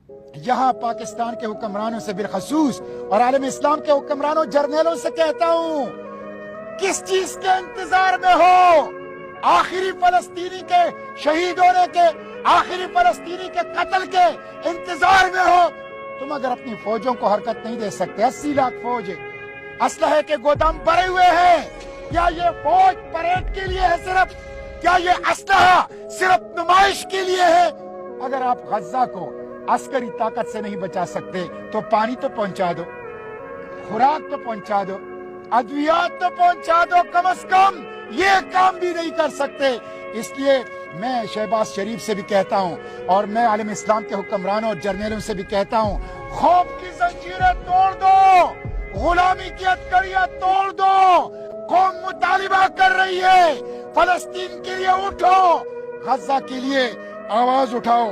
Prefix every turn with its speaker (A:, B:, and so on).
A: यहाँ पाकिस्तान के हुक्मरानों से बिलखसूस और आलम इस्लाम के हुक्मरानों जर्नलों से कहता हूँ, किस चीज के इंतजार में हो? आखिरी फलस्तीनी के शहीद होने के, आखिरी फलस्तीनी के कत्ल के इंतजार में हो? तुम अगर अपनी फौजों को हरकत नहीं दे सकते, 80 लाख फौज असलहे के गोदाम भरे हुए हैं, क्या ये फौज परेड के लिए है सिर्फ? क्या ये असलहा सिर्फ नुमाइश के लिए है? अगर आप गज्जा को अस्करी ताकत से नहीं बचा सकते तो पानी तो पहुंचा दो, खुराक तो पहुंचा दो, अद्वियात तो पहुंचा दो, कम से कम ये काम भी नहीं कर सकते। इसलिए मैं शहबाज शरीफ से भी कहता हूं और मैं आलम इस्लाम के हुक्मरानों और जर्नलों से भी कहता हूं, खौफ की जंजीरें तोड़ दो, गुलामी की हथकड़ियां तोड़ दो। कौम मुतालिबा कर रही है, फलस्तीन के लिए उठो, गज्जा के लिए आवाज उठाओ।